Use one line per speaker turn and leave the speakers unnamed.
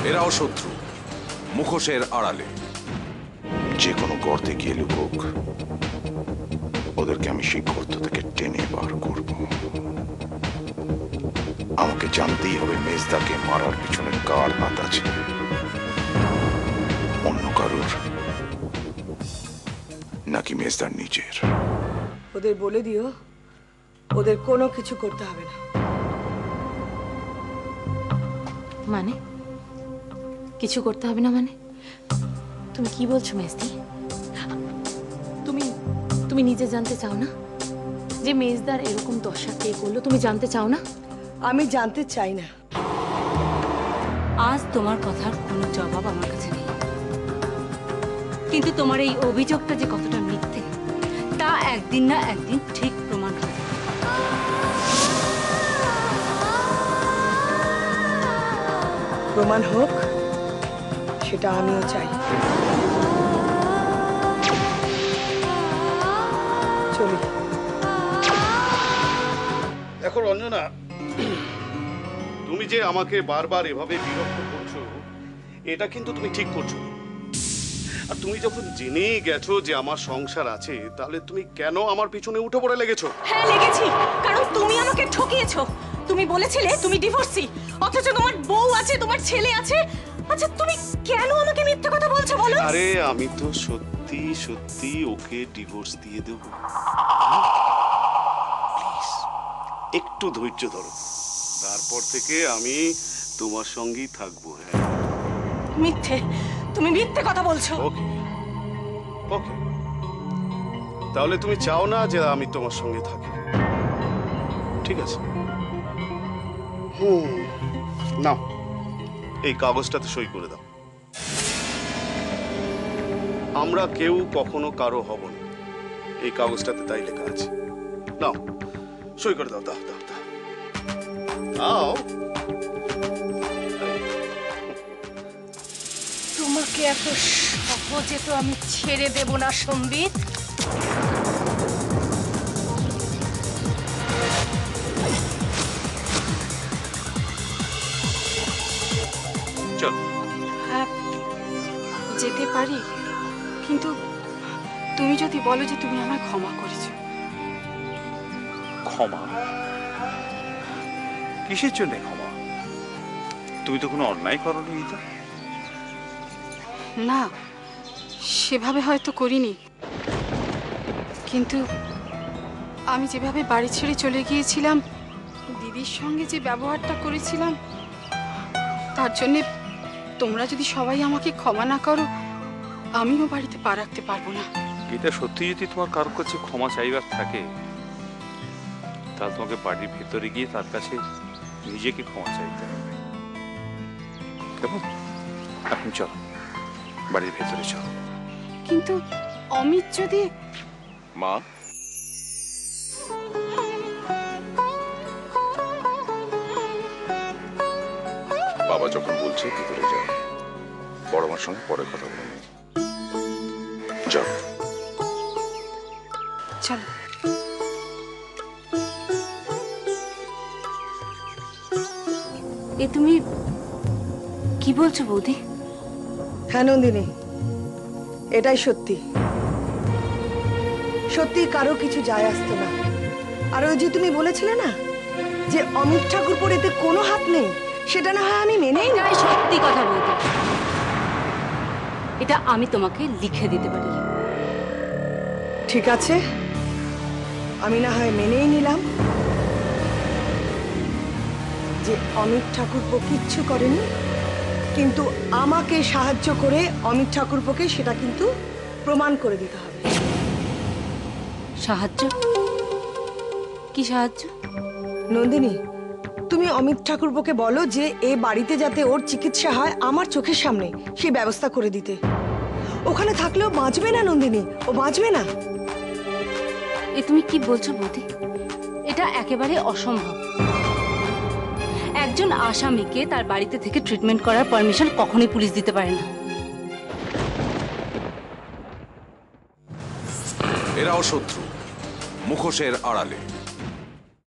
এরাও শত্রু, মুখোশের আড়ালে।
যে কোনো গর্তে গিয়ে লুকুক, ওদেরকে আমি সেই গর্ত থেকে টেনে বার করব। আমাকে জানতেই হবে মেজদাকে মারার পিছনে কার হাত আছে, অন্য কারুর নাকি মেজদার নিজের।
ওদের বলে দিও ওদের কোনো কিছু করতে হবে না।
মানে কিছু করতে হবে না মানে? তুমি কি বলছো মেজদি? তুমি তুমি নিজে জানতে চাও না যে মেজদার এরকম দশা কে করলো? তুমি জানতে চাও না?
আমি জানতে চাই না।
আজ তোমার কথার কোনো জবাব আমার কাছে নেই, কিন্তু তোমার এই অভিযোগটা যে কতটা মিথ্যে তা একদিন না একদিন ঠিক প্রমাণ হবে।
প্রমাণ হোক, সেটা আমিও চাই। চলি।
দেখো রঞ্জনা, তুমি যে আমাকে বারবার এভাবে বিরক্ত করছো, এটা কিন্তু তুমি ঠিক করছো না। আর তুমি যখন জেনেই গেছো যে আমার সংসার আছে, তাহলে তুমি কেন আমার পিছনে উঠে পড়ে লেগেছো?
হ্যাঁ লেগেছি, কারণ তুমি আমাকে ঠকিয়েছো। তুমি বলেছিলে তুমি ডিভোর্সি, অথচ তোমার বউ আছে, তোমার ছেলে আছে। আচ্ছা তুমি কেন আমাকে মিথ্যে কথা বলছো বলো?
আরে আমি তো সত্যি সত্যি ওকে ডিভোর্স দিয়ে দেব। প্লিজ একটু ধৈর্য ধরো, তারপর থেকে আমি তোমার সঙ্গেই থাকবো। হ্যাঁ
মিথ্যে, তুমি মিথ্যে কথা বলছো।
ওকে ওকে, তাহলে তুমি চাও না যে আমি তোমার সঙ্গে থাকি? ঠিক আছে, নাও এই কাগজটাতে সই করে দাও। আমরা কেউ কখনো কারো হব না, এই কাগজটাতে তাই লেখা আছে। নাও সই করে দাও। দাও দাও দাও দাও।
তোমাকে এত সহজে তো আমি ছেড়ে দেব না সম্বিত।
চল।
হ্যাঁ যেতে পারি, কিন্তু তুমি যদি বলো যে তুমি আমায় ক্ষমা করেছো।
ক্ষমা? কিসের জন্য ক্ষমা? তুমি তো কোনো অন্যায় করোনি গীতা।
না, সেভাবে হয়তো করিনি, কিন্তু আমি যেভাবে বাড়ি ছেড়ে চলে গিয়েছিলাম, দিদির সঙ্গে যে ব্যবহারটা করেছিলাম, তার জন্যে তোমরা যদি সবাই আমাকে ক্ষমা না করো, আমিও বাড়িতে পা রাখতে পারবো না।
গীতা, সত্যি যদি তোমার কারোর কাছে ক্ষমা চাইবার থাকে, তাহলে তোমাকে বাড়ির ভেতরে গিয়ে তার কাছে নিজেকে ক্ষমা চাইতে হবে। কেমন? এখন চলো, বাড়ির ভেতরে চলো।
কিন্তু অমিত যদি...
মা,
বাবা যখন বলছে ভিতরে যাও, বড় মার সঙ্গে পরে কথা বলে নেই। যাও।
চলো।
এ তুমি কি বলছো বৌদি?
হ্যাঁ নন্দিনী, এটাই সত্যি। সত্যি কারো কিছু যায় আসতো না। আর ওই যে তুমি বলেছিলে না যে অমিত ঠাকুরপোর এতে কোনো হাত নেই, সেটা না হয় আমি মেনেই না।
এটাই সত্যি কথা বৌদি, এটা আমি তোমাকে লিখে দিতে পারি।
ঠিক আছে, আমি না হয় মেনেই নিলাম যে অমিত ঠাকুরপো কিচ্ছু করেনি, কিন্তু আমাকে সাহায্য করে অমিত ঠাকুরপোকে সেটা কিন্তু প্রমাণ করে দিতে হবে।
সাহায্য? কি সাহায্য?
নন্দিনী, তুমি অমিত ঠাকুরপোকে বলো যে এ বাড়িতে যাতে ওর চিকিৎসা হয় আমার চোখের সামনে, সেই ব্যবস্থা করে দিতে। ওখানে থাকলেও বাঁচবে না নন্দিনী, ও বাঁচবে না।
এ তুমি কি বলছো বৌদি? এটা একেবারে অসম্ভব। একজন আসামিকে তার বাড়িতে থেকে ট্রিটমেন্ট করার পারমিশন কখনোই পুলিশ দিতে পারে না।
এরাও শত্রু, মুখোশের আড়ালে।